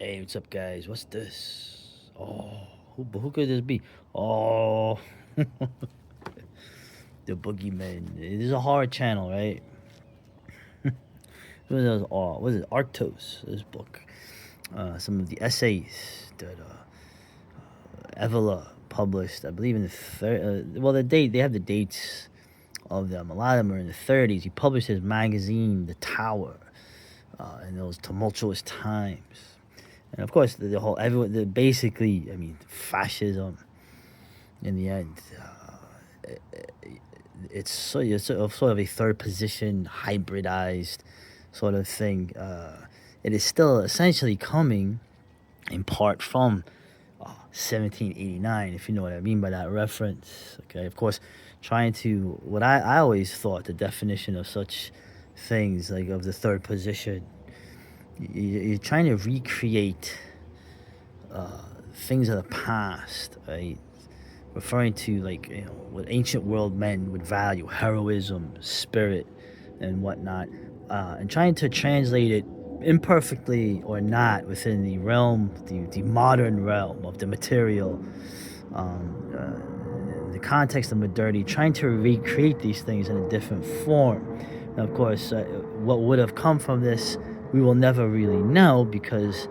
Hey, what's up, guys? What's this? Oh, who could this be? Oh, the Boogeyman. It is a horror channel, right? What is it? Arktos. This book. Some of the essays that Evola published. I believe in the third. Well, the date they have the dates of them. A lot of them are in the 30s. He published his magazine, The Tower, in those tumultuous times. And of course, the whole everyone, basically, I mean, fascism. In the end, it's sort of a third position hybridized sort of thing. It is still essentially coming in part from 1789, if you know what I mean by that reference. Okay, of course, trying to what I always thought the definition of such things like of the third position. You're trying to recreate things of the past, right? Referring to like what ancient world men would value, heroism, spirit, and whatnot, and trying to translate it imperfectly or not within the realm, the modern realm of the material, the context of modernity, trying to recreate these things in a different form. And of course, what would have come from this, we will never really know because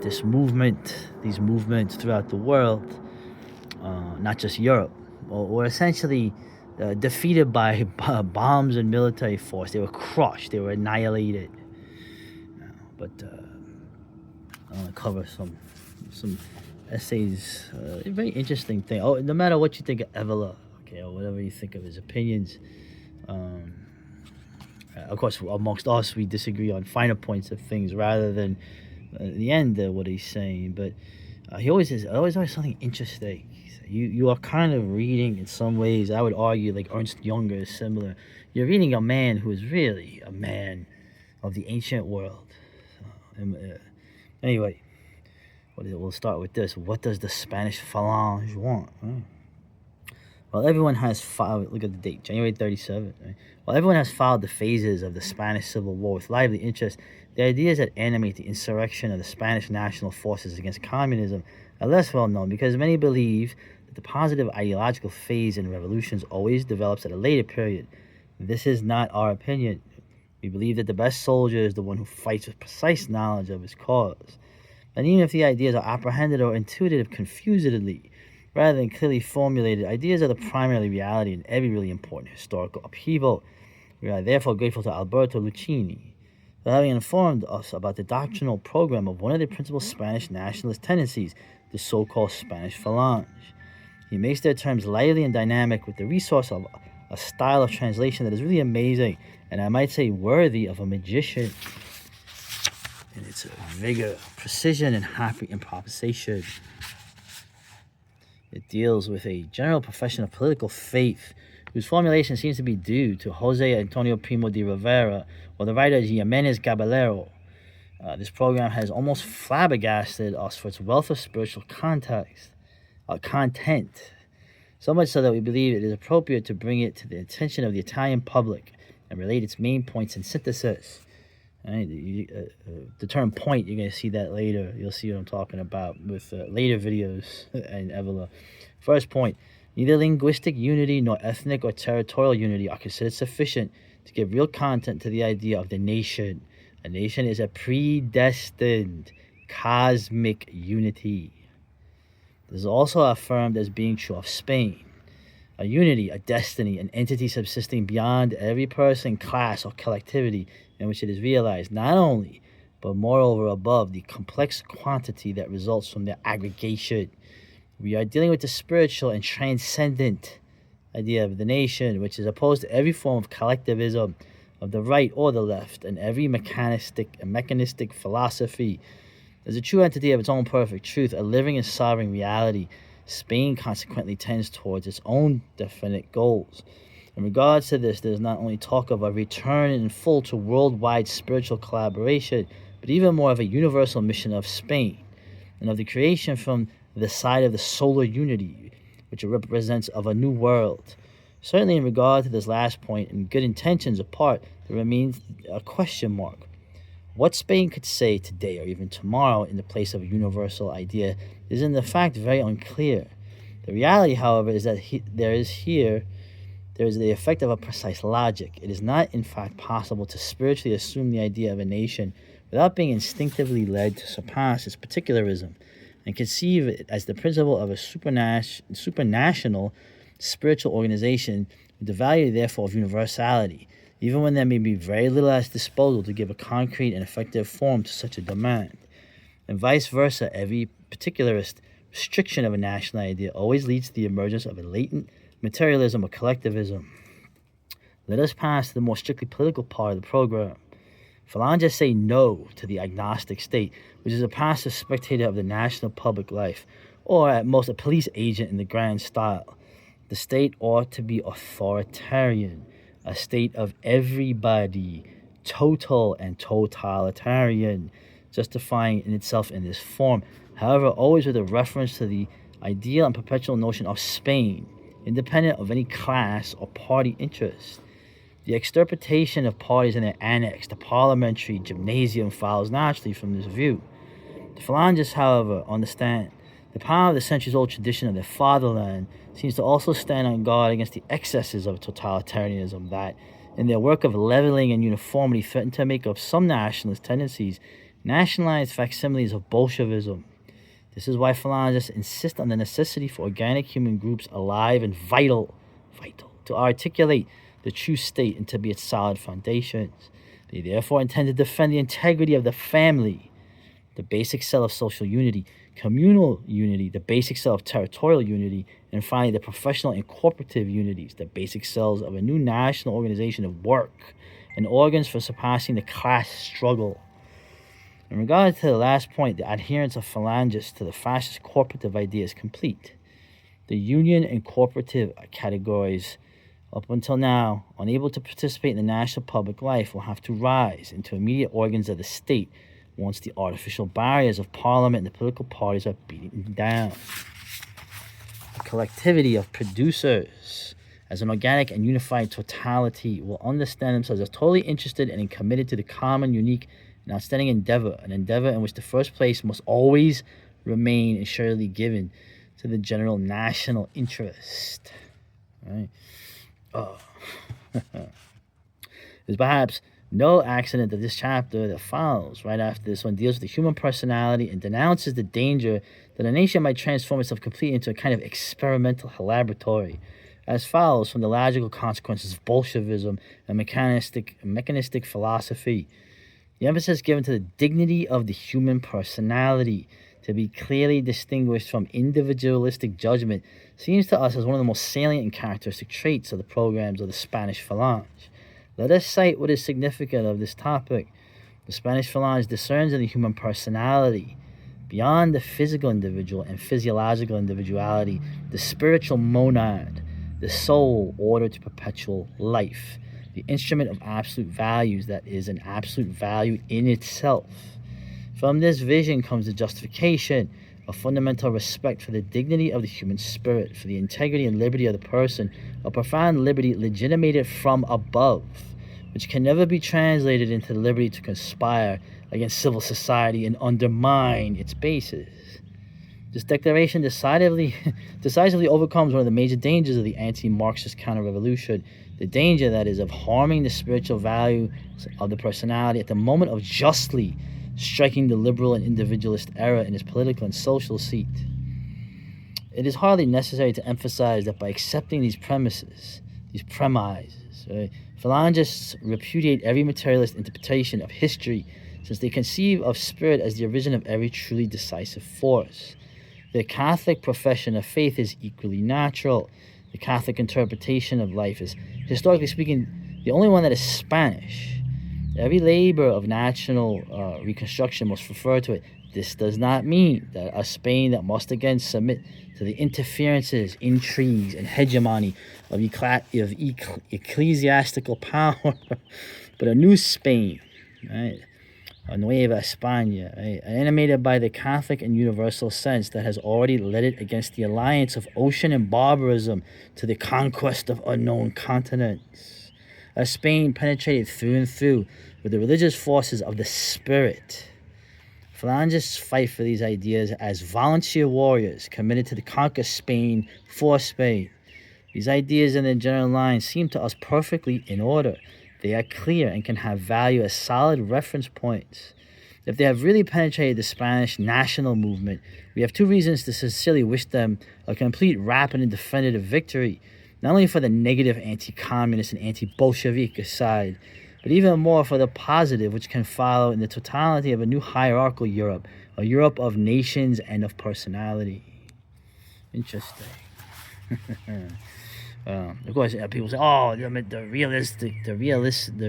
these movements throughout the world, not just Europe, were essentially defeated by bombs and military force. They were crushed. They were annihilated. But I want to cover some essays. A very interesting thing. Oh, no matter what you think of Evola, okay, or whatever you think of his opinions. Um, of course, amongst us, we disagree on finer points of things rather than the end of what he's saying. But he always has something interesting. You are kind of reading in some ways. I would argue like Ernst Jünger is similar. You're reading a man who is really a man of the ancient world. Anyway, we'll start with this. What does the Spanish Falange want? Well, everyone has followed. Look at the date, January 37th. Right? While everyone has followed the phases of the Spanish Civil War with lively interest, the ideas that animate the insurrection of the Spanish national forces against communism are less well known because many believe that the positive ideological phase in revolutions always develops at a later period. This is not our opinion. We believe that the best soldier is the one who fights with precise knowledge of his cause. And even if the ideas are apprehended or intuitive confusedly, rather than clearly formulated, ideas are the primary reality in every really important historical upheaval. We are therefore grateful to Alberto Lucchini for having informed us about the doctrinal program of one of the principal Spanish nationalist tendencies, the so-called Spanish Falange. He makes their terms lively and dynamic with the resource of a style of translation that is really amazing, and I might say worthy of a magician. In its vigor, precision, and happy improvisation. It deals with a general profession of political faith, whose formulation seems to be due to Jose Antonio Primo de Rivera or the writer Jimenez Caballero. This program has almost flabbergasted us for its wealth of spiritual content, so much so that we believe it is appropriate to bring it to the attention of the Italian public and relate its main points in synthesis. Right? The term point, you're going to see that later. You'll see what I'm talking about with later videos in Evola. First point, neither linguistic unity nor ethnic or territorial unity are considered sufficient to give real content to the idea of the nation. A nation is a predestined cosmic unity. This is also affirmed as being true of Spain. A unity, a destiny, an entity subsisting beyond every person, class, or collectivity in which it is realized, not only, but moreover above the complex quantity that results from their aggregation. We are dealing with the spiritual and transcendent idea of the nation, which is opposed to every form of collectivism of the right or the left, and every mechanistic philosophy. As a true entity of its own perfect truth, a living and sovereign reality, Spain consequently tends towards its own definite goals. In regards to this, there is not only talk of a return in full to worldwide spiritual collaboration, but even more of a universal mission of Spain, and of the creation from the side of the solar unity, which it represents of a new world. Certainly in regard to this last point, and good intentions apart, there remains a question mark. What Spain could say today or even tomorrow in the place of a universal idea is in fact very unclear. The reality, however, is that there is the effect of a precise logic. It is not, in fact, possible to spiritually assume the idea of a nation without being instinctively led to surpass its particularism and conceive it as the principle of a supranational spiritual organization with the value, therefore, of universality, even when there may be very little at its disposal to give a concrete and effective form to such a demand. And vice versa, every particularist restriction of a national idea always leads to the emergence of a latent materialism or collectivism. Let us pass to the more strictly political part of the program. Falange say no to the agnostic state, which is a passive spectator of the national public life, or at most a police agent in the grand style. The state ought to be authoritarian, a state of everybody, total and totalitarian, justifying in itself in this form, however, always with a reference to the ideal and perpetual notion of Spain, independent of any class or party interest. The extirpation of parties and their annex, the parliamentary gymnasium, follows naturally from this view. The Phalangists, however, understand the power of the centuries-old tradition of their fatherland seems to also stand on guard against the excesses of totalitarianism that, in their work of leveling and uniformity, threaten to make of some nationalist tendencies nationalized facsimiles of Bolshevism. This is why Phalangists insist on the necessity for organic human groups alive and vital, to articulate the true state and to be its solid foundations. They therefore intend to defend the integrity of the family, the basic cell of social unity, communal unity, the basic cell of territorial unity, and finally the professional and corporative unities, the basic cells of a new national organization of work and organs for surpassing the class struggle. In regard to the last point, the adherence of Phalangists to the fascist corporative idea is complete. The union and corporative categories, up until now, unable to participate in the national public life, will have to rise into immediate organs of the state once the artificial barriers of parliament and the political parties are beaten down. The collectivity of producers, as an organic and unified totality, will understand themselves as totally interested and committed to the common, unique, and outstanding endeavor, an endeavor in which the first place must always remain assuredly given to the general national interest. Right? There's perhaps no accident that this chapter that follows right after this one deals with the human personality and denounces the danger that a nation might transform itself completely into a kind of experimental laboratory, as follows from the logical consequences of Bolshevism and mechanistic philosophy. The emphasis given to the dignity of the human personality, to be clearly distinguished from individualistic judgment, seems to us as one of the most salient and characteristic traits of the programs of the Spanish Falange. Let us cite what is significant of this topic. The Spanish Falange discerns in the human personality, beyond the physical individual and physiological individuality, the spiritual monad, the soul ordered to perpetual life, the instrument of absolute values that is an absolute value in itself. From this vision comes the justification of fundamental respect for the dignity of the human spirit, for the integrity and liberty of the person, a profound liberty legitimated from above, which can never be translated into the liberty to conspire against civil society and undermine its basis. This declaration decisively overcomes one of the major dangers of the anti-Marxist counter-revolution, the danger, that is, of harming the spiritual value of the personality at the moment of justly striking the liberal and individualist era in its political and social seat. It is hardly necessary to emphasize that by accepting these premises, right, Phalangists repudiate every materialist interpretation of history, since they conceive of spirit as the origin of every truly decisive force. The Catholic profession of faith is equally natural. The Catholic interpretation of life is, historically speaking, the only one that is Spanish. Every labor of national reconstruction must refer to it. This does not mean that a Spain that must again submit to the interferences, intrigues, and hegemony of ecclesiastical power, but a new Spain, right? A Nueva España, right? Animated by the Catholic and universal sense that has already led it against the alliance of ocean and barbarism to the conquest of unknown continents. Spain penetrated through and through with the religious forces of the spirit. Phalangists fight for these ideas as volunteer warriors committed to conquer Spain for Spain. These ideas in their general lines seem to us perfectly in order. They are clear and can have value as solid reference points. If they have really penetrated the Spanish national movement, we have two reasons to sincerely wish them a complete, rapid, and definitive victory, not only for the negative anti-communist and anti-Bolshevik side, but even more for the positive, which can follow in the totality of a new hierarchical Europe, a Europe of nations and of personality. Interesting. Of course, people say, "Oh, the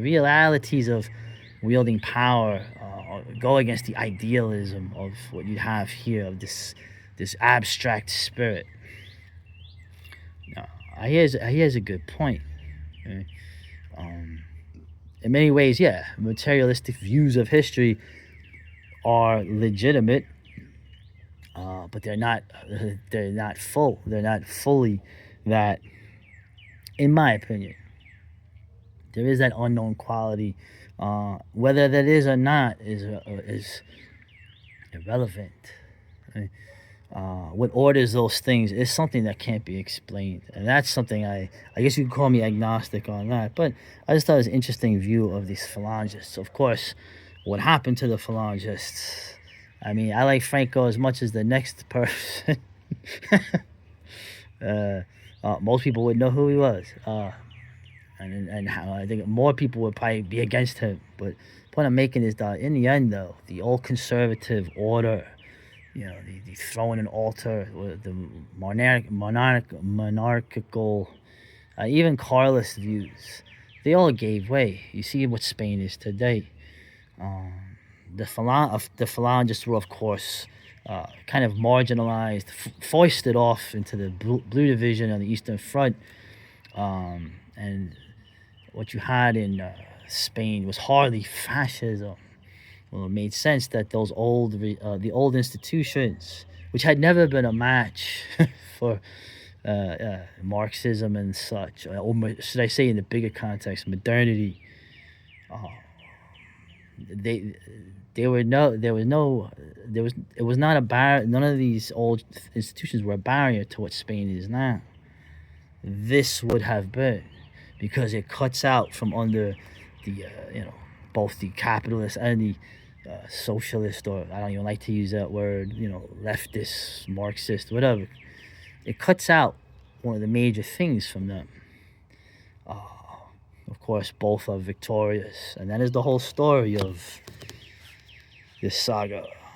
realities of wielding power go against the idealism of what you have here of this abstract spirit." No, he has a good point. Okay? In many ways, yeah, materialistic views of history are legitimate, but they're not full. They're not fully that. In my opinion, there is that unknown quality. Whether that is or not is irrelevant. Right? What orders those things is something that can't be explained, and that's something I guess you could call me agnostic on that. But I just thought it was an interesting view of these Phalangists. Of course, what happened to the Phalangists? I mean, I like Franco as much as the next person. Most people would know who he was, and how I think more people would probably be against him. But the point I'm making is that in the end, though, the old conservative order, the throwing an altar, the monarchical, even Carlist views, they all gave way. You see what Spain is today. The Phalangists were, of course, kind of marginalized, foisted off into the Blue Division on the Eastern Front, and what you had in Spain was hardly fascism. Well, it made sense that those the old institutions, which had never been a match for Marxism and such, or should I say, in the bigger context, modernity, it was not a barrier. None of these old institutions were a barrier to what Spain is now. This would have been, because it cuts out from under the both the capitalist and the socialist, or I don't even like to use that word, leftist, Marxist, whatever. It cuts out one of the major things from them. Of course, both are victorious, and that is the whole story of this saga.